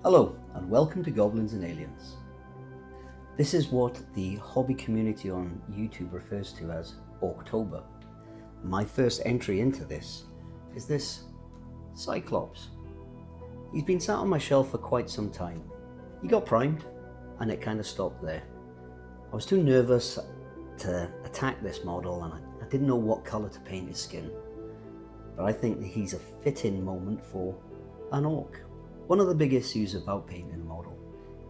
Hello and welcome to Goblins and Aliens. This is what the hobby community on YouTube refers to as Orktober. My first entry into this is this Cyclops. He's been sat on my shelf for quite some time. He got primed and it kind of stopped there. I was too nervous to attack this model and I didn't know what colour to paint his skin. But I think that he's a fit-in moment for an orc. One of the big issues about painting a model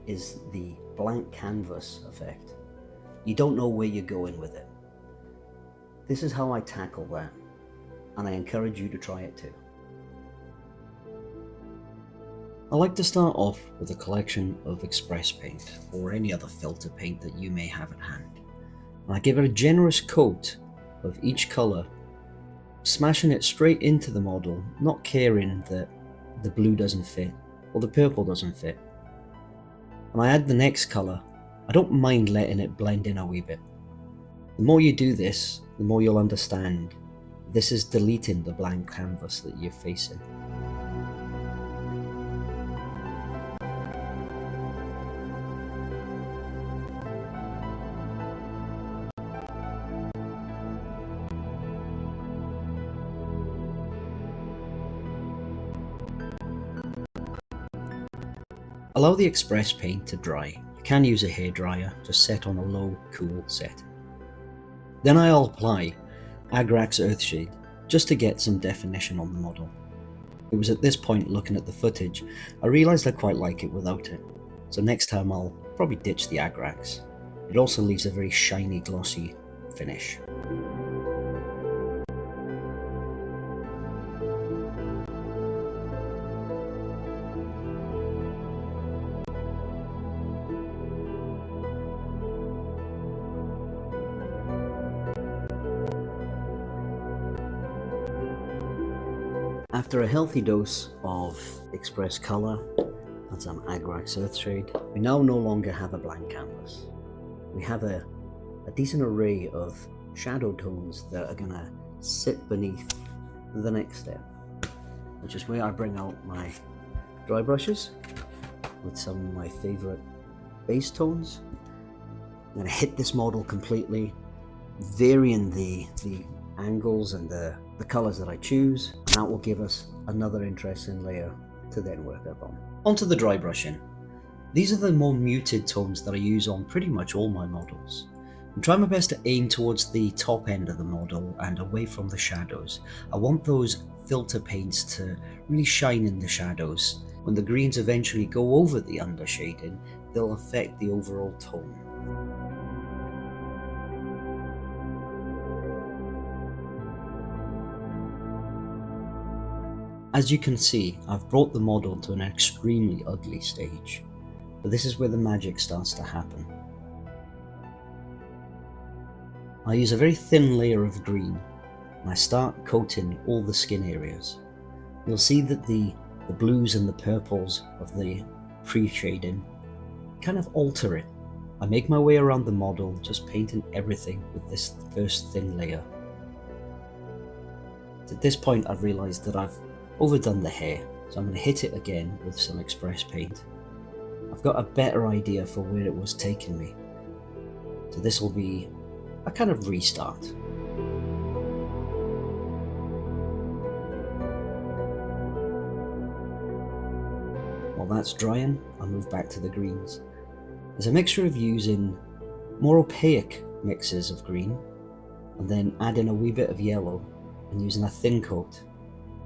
is the blank canvas effect. You don't know where you're going with it. This is how I tackle that, and I encourage you to try it too. I like to start off with a collection of express paint or any other filter paint that you may have at hand. And I give it a generous coat of each colour, smashing it straight into the model, not caring that the blue doesn't fit or the purple doesn't fit. When I add the next colour, I don't mind letting it blend in a wee bit. The more you do this, the more you'll understand this is deleting the blank canvas that you're facing. Allow the express paint to dry. You can use a hairdryer, just set on a low, cool setting. Then I'll apply Agrax Earthshade, just to get some definition on the model. It was at this point, looking at the footage, I realised I quite like it without it, so next time I'll probably ditch the Agrax. It also leaves a very shiny, glossy finish. After a healthy dose of express colour and some Agrax Earthshade, we now no longer have a blank canvas. We have a decent array of shadow tones that are going to sit beneath the next step, which is where I bring out my dry brushes with some of my favourite base tones. I'm going to hit this model completely, varying the angles and the colours that I choose, and that will give us another interesting layer to then work up on. Onto the dry brushing. These are the more muted tones that I use on pretty much all my models. I'm trying my best to aim towards the top end of the model and away from the shadows. I want those filter paints to really shine in the shadows. When the greens eventually go over the undershading, they'll affect the overall tone. As you can see, I've brought the model to an extremely ugly stage, but this is where the magic starts to happen. I use a very thin layer of green, and I start coating all the skin areas. You'll see that the blues and the purples of the pre-shading kind of alter it. I make my way around the model, just painting everything with this first thin layer. At this point I've realised that I've overdone the hair, so I'm going to hit it again with some express paint. I've got a better idea for where it was taking me, so this will be a kind of restart. While that's drying, I'll move back to the greens. There's a mixture of using more opaque mixes of green and then adding a wee bit of yellow and using a thin coat.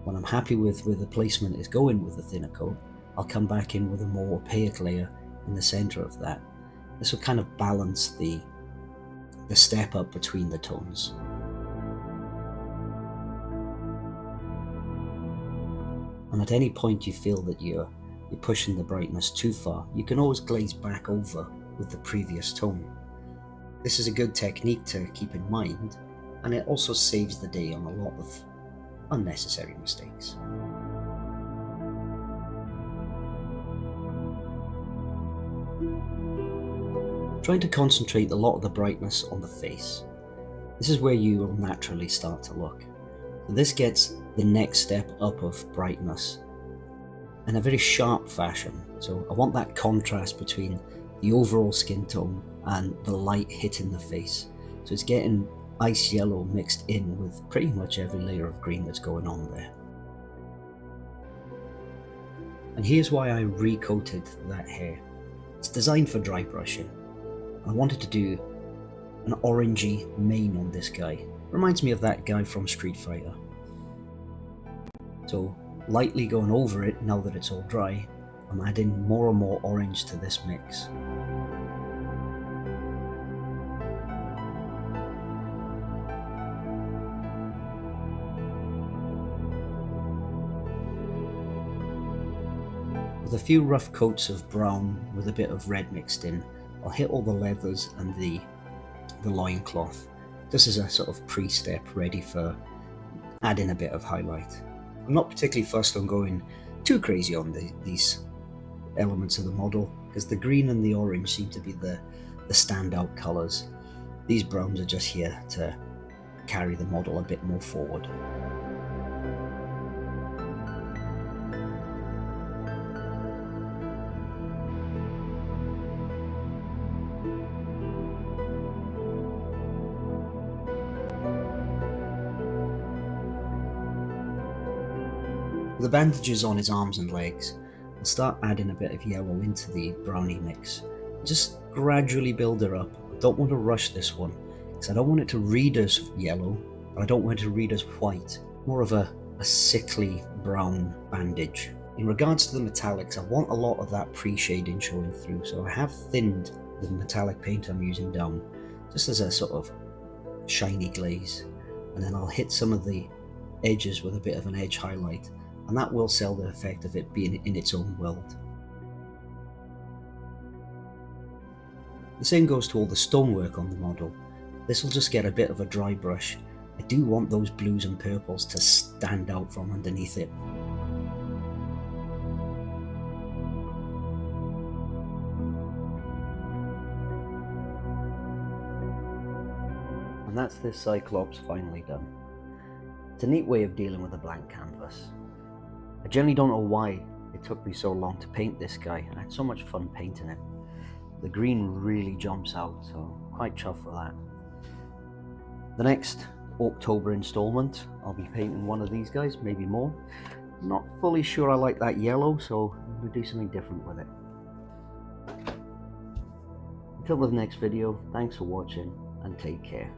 When I'm happy with where the placement is going with the thinner coat, I'll come back in with a more opaque layer in the centre of that. This will kind of balance the step up between the tones. And at any point you feel that you're pushing the brightness too far, you can always glaze back over with the previous tone. This is a good technique to keep in mind, and it also saves the day on a lot of unnecessary mistakes. Trying to concentrate a lot of the brightness on the face. This is where you will naturally start to look. So this gets the next step up of brightness. in a very sharp fashion. So I want that contrast between the overall skin tone and the light hitting the face. So it's getting ice yellow mixed in with pretty much every layer of green that's going on there. And here's why I recoated that hair. It's designed for dry brushing. I wanted to do an orangey mane on this guy. Reminds me of that guy from Street Fighter. So lightly going over it, now that it's all dry, I'm adding more and more orange to this mix. With a few rough coats of brown with a bit of red mixed in, I'll hit all the leathers and the loincloth. This is a sort of pre-step ready for adding a bit of highlight. I'm not particularly fussed on going too crazy on these elements of the model, because the green and the orange seem to be the standout colours. These browns are just here to carry the model a bit more forward. With the bandages on his arms and legs, I'll start adding a bit of yellow into the brownie mix. Just gradually build it up. I don't want to rush this one, because I don't want it to read as yellow, but I don't want it to read as white. More of a sickly brown bandage. In regards to the metallics, I want a lot of that pre-shading showing through, so I have thinned the metallic paint I'm using down, just as a sort of shiny glaze. And then I'll hit some of the edges with a bit of an edge highlight, and that will sell the effect of it being in its own world. The same goes to all the stonework on the model. This will just get a bit of a dry brush. I do want those blues and purples to stand out from underneath it. And that's this Cyclops finally done. It's a neat way of dealing with a blank canvas. I generally don't know why it took me so long to paint this guy, and I had so much fun painting it. The green really jumps out, so quite chuffed for that. The next Orktober installment, I'll be painting one of these guys, maybe more. Not fully sure I like that yellow, so I'm going to do something different with it. Until the next video, thanks for watching and take care.